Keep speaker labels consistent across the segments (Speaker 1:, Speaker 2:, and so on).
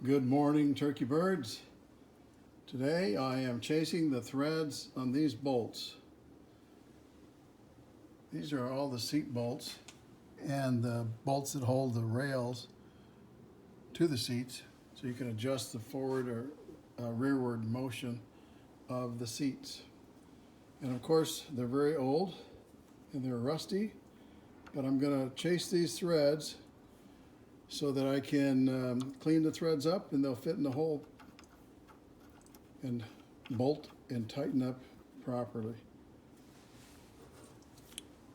Speaker 1: Good morning, turkey birds. Today I am chasing the threads on these bolts. These are all the seat bolts and the bolts that hold the rails to the seats, so you can adjust the forward or rearward motion of the seats. And of course, they're very old and they're rusty, but I'm going to chase these threads so that I can clean the threads up and they'll fit in the hole and bolt and tighten up properly.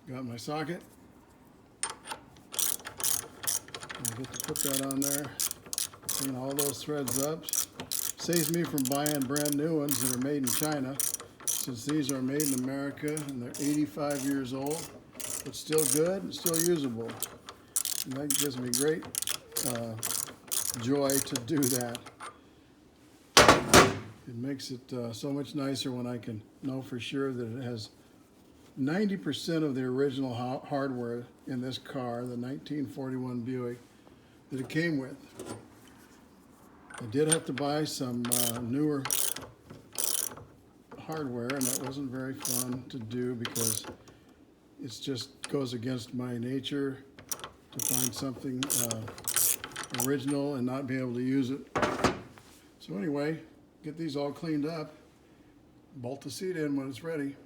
Speaker 1: Got my socket. I get to put that on there. Clean all those threads up. Saves me from buying brand new ones that are made in China, since these are made in America and they're 85 years old, but still good and still usable. And that gives me great joy to do that. It makes it so much nicer when I can know for sure that it has 90% of the original hardware in this car, the 1941 Buick, that it came with. I did have to buy some newer hardware, and that wasn't very fun to do because it just goes against my nature to find something original and not be able to use it. So anyway, get these all cleaned up, bolt the seat in when it's ready.